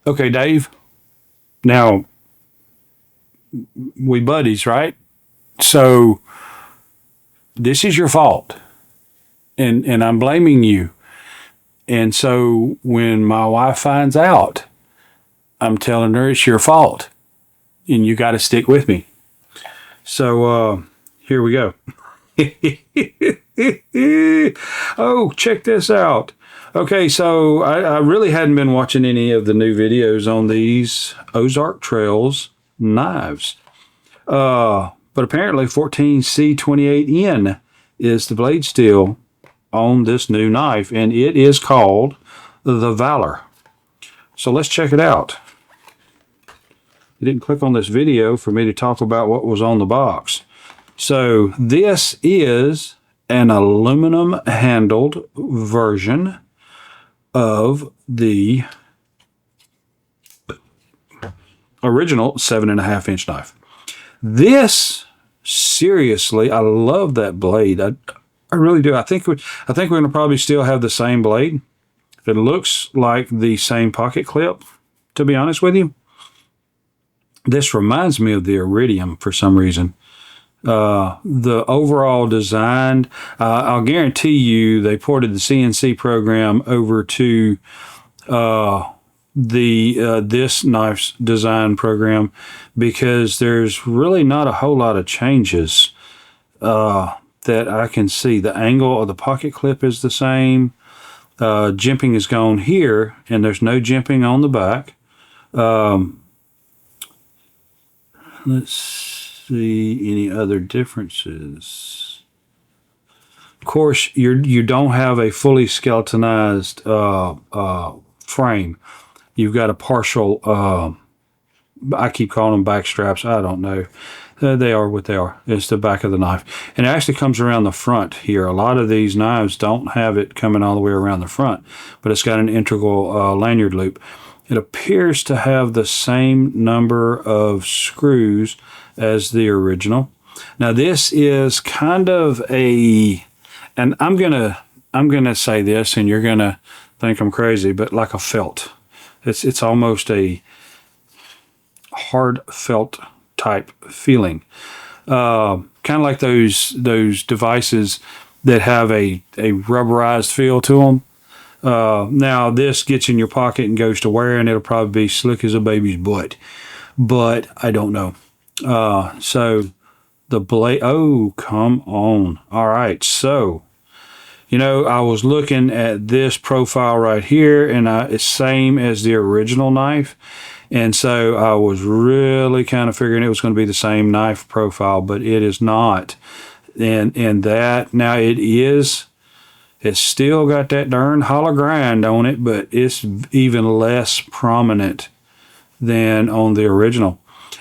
Okay, Dave. Now, we buddies, right? So this is your fault. And I'm blaming you. And so when my wife finds out, I'm telling her it's your fault. And you got to stick with me. So here we go. Oh, check this out. Okay, so I really hadn't been watching any of the new videos on these Ozark Trails knives. But apparently 14C28N is the blade steel on this new knife, and it is called the Valor. So let's check it out. You didn't click on this video for me to talk about what was on the box. So this is an aluminum handled version of the original 7.5-inch knife. This, seriously, I love that blade. I really do. I think we're going to probably still have the same blade. It looks like the same pocket clip, to be honest with you. This reminds me of the Iridium for some reason. The overall design, I'll guarantee you they ported the CNC program over to this knife's design program, because there's really not a whole lot of changes that I can see. The angle of the pocket clip is the same. Jimping is gone here, and there's no jimping on the back. Let's see any other differences. Of course, you don't have a fully skeletonized frame. You've got a partial, I keep calling them back straps. I don't know. They are what they are. It's the back of the knife. And it actually comes around the front here. A lot of these knives don't have it coming all the way around the front, but it's got an integral lanyard loop. It appears to have the same number of screws as the original. Now this is kind of a, and I'm gonna say this, and you're gonna think I'm crazy, but like a felt. It's almost a hard felt type feeling. Kind of like those devices that have a rubberized feel to them. Now this gets in your pocket and goes to wear, and it'll probably be slick as a baby's butt, but I don't know. So the blade, oh, come on. All right. So, you know, I was looking at this profile right here, and it's same as the original knife. And so I was really kind of figuring it was going to be the same knife profile, but it is not. And that, now it's still got that darn hollow grind on it, but it's even less prominent than on the original.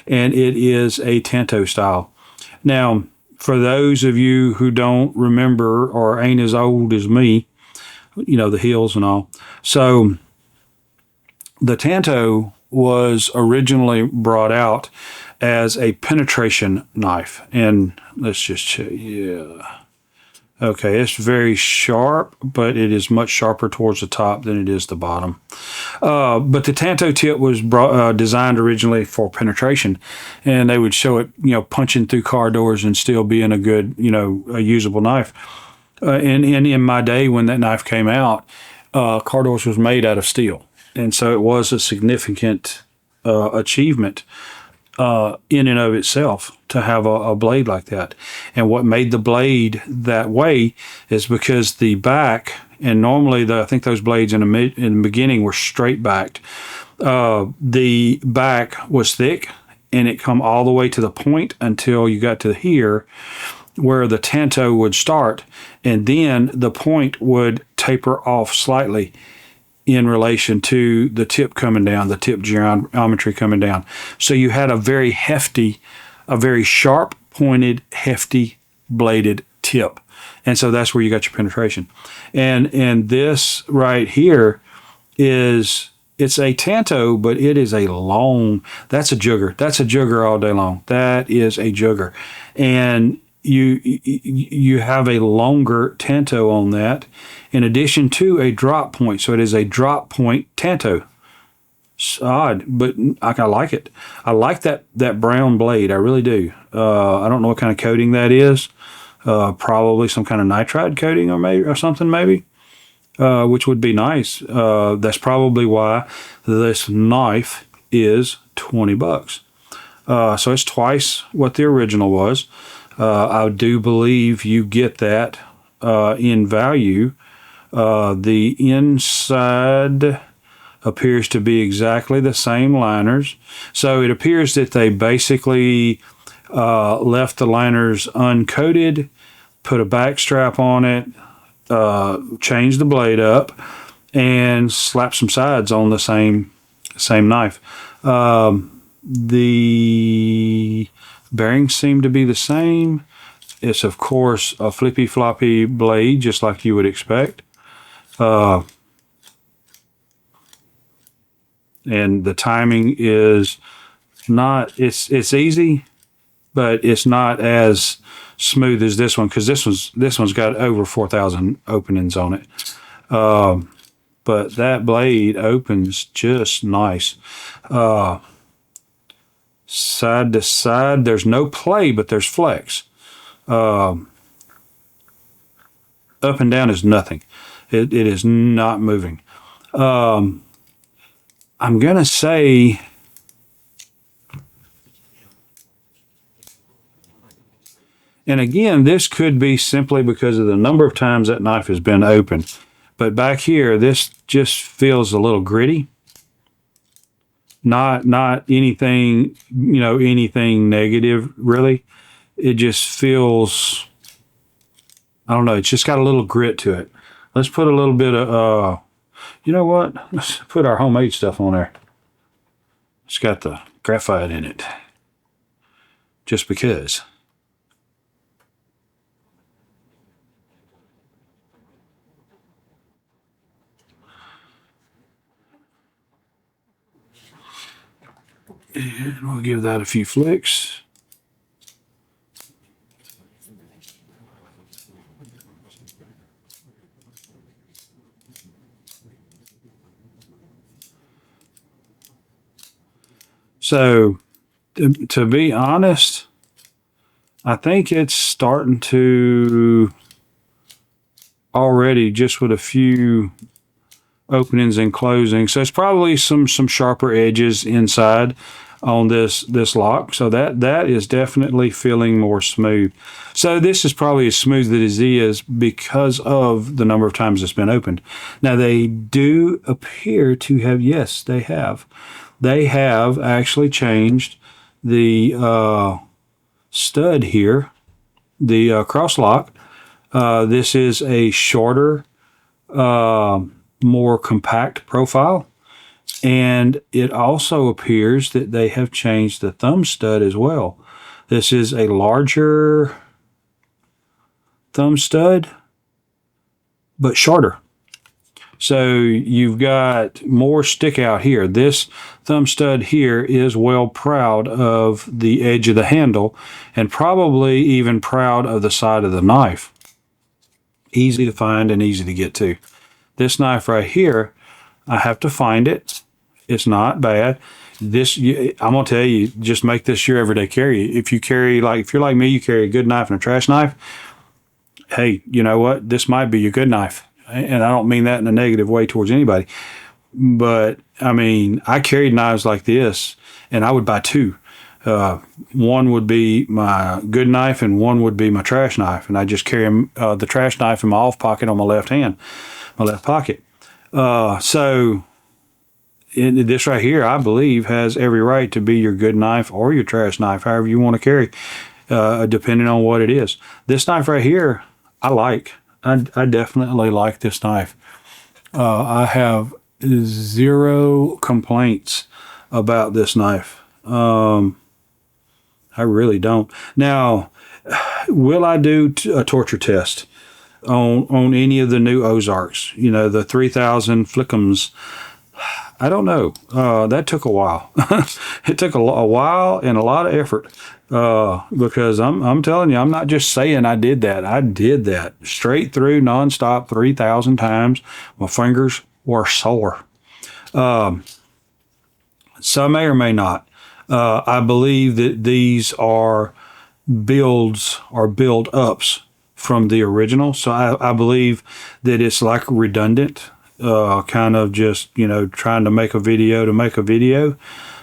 And it is a Tanto style. Now, for those of you who don't remember or ain't as old as me, you know, the hills and all. So the Tanto was originally brought out as a penetration knife. And let's just check. Yeah. Okay, it's very sharp, but it is much sharper towards the top than it is the bottom. But the Tanto tip was designed originally for penetration, and they would show it, you know, punching through car doors and still being a good, you know, a usable knife. And in my day when that knife came out, car doors was made out of steel, and so it was a significant achievement in and of itself to have a blade like that. And what made the blade that way is because the back, and normally I think those blades in the beginning were straight backed. The back was thick, and it come all the way to the point until you got to here where the Tanto would start, and then the point would taper off slightly in relation to the tip coming down, the tip geometry coming down. So you had a very hefty, a very sharp pointed, hefty bladed tip. And so that's where you got your penetration. And this right here it's a Tanto, but it is a long, that's a jugger. That's a jugger all day long. That is a jugger. And you have a longer Tanto on that, in addition to a drop point. So it is a drop point Tanto. It's odd, but I like it. I like that brown blade. I really do. I don't know what kind of coating that is. Probably some kind of nitride coating or something maybe, which would be nice. That's probably why this knife is $20. So it's twice what the original was. I do believe you get that in value. The inside appears to be exactly the same liners. So it appears that they basically left the liners uncoated, put a back strap on it, changed the blade up, and slapped some sides on the same knife. The bearings seem to be the same. It's, of course, a flippy floppy blade, just like you would expect. And the timing is not, it's easy, but it's not as smooth as this one, because this one's got over 4,000 openings on it. But that blade opens just nice. Side to side, there's no play, but there's flex. Up and down is nothing. It is not moving. I'm going to say, and again, this could be simply because of the number of times that knife has been opened. But back here, this just feels a little gritty. Not anything, anything negative, really. It just feels, I don't know, it's just got a little grit to it. Let's put a little bit of, you know what? Let's put our homemade stuff on there. It's got the graphite in it. Just because. And we'll give that a few flicks. So, to be honest, I think it's starting to already, just with a few openings and closings. So it's probably some sharper edges inside on this lock. So that is definitely feeling more smooth. So this is probably as smooth as it is because of the number of times it's been opened. Now they do appear to have, yes, they have. They have actually changed the stud here, the cross lock. This is a shorter, more compact profile. And it also appears that they have changed the thumb stud as well. This is a larger thumb stud, but shorter. So you've got more stick out here. This thumb stud here is well proud of the edge of the handle and probably even proud of the side of the knife. Easy to find and easy to get to. This knife right here, I have to find it. It's not bad. This, I'm gonna tell you, just make this your everyday carry. If you're like me, you carry a good knife and a trash knife. Hey, you know what? This might be your good knife. And I don't mean that in a negative way towards anybody. But, I mean, I carried knives like this, and I would buy two. One would be my good knife, and one would be my trash knife. And I just carry the trash knife in my off pocket on my left hand, my left pocket. So this right here, I believe, has every right to be your good knife or your trash knife, however you want to carry, depending on what it is. This knife right here, I like. I definitely like this knife. I have zero complaints about this knife. I really don't. Now, will I do a torture test on any of the new Ozarks? You know, the 3000 Flickums. I don't know. That took a while. It took a while and a lot of effort. Because I'm telling you, I'm not just saying I did that. I did that straight through, nonstop, 3,000 times. My fingers were sore. Some may or may not. I believe that these are builds or build ups from the original. So I believe that it's like redundant, kind of just, trying to make a video to make a video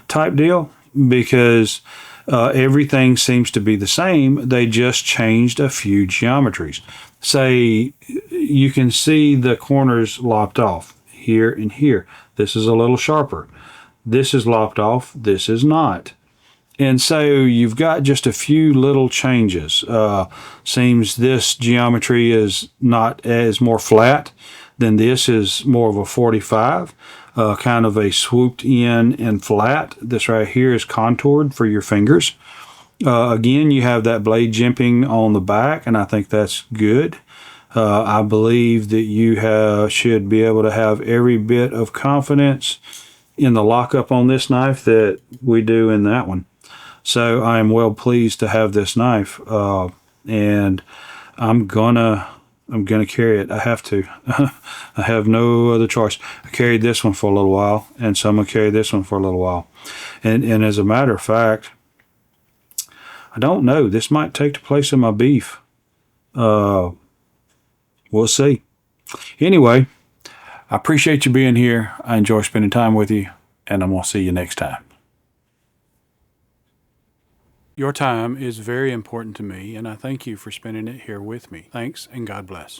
type deal, because everything seems to be the same. They just changed a few geometries. Say you can see the corners lopped off here and here. This is a little sharper. This is lopped off. This is not. And so you've got just a few little changes. Seems this geometry is not as more flat than this is more of a 45, kind of a swooped in and flat. This right here is contoured for your fingers. Again, you have that blade jimping on the back, and I think that's good. I believe that you should be able to have every bit of confidence in the lockup on this knife that we do in that one. So I am well pleased to have this knife, and I'm gonna carry it. I have to. I have no other choice. I carried this one for a little while, and so I'm gonna carry this one for a little while. And as a matter of fact, I don't know. This might take the place of my beef. We'll see. Anyway, I appreciate you being here. I enjoy spending time with you, and I'm gonna see you next time. Your time is very important to me, and I thank you for spending it here with me. Thanks, and God bless.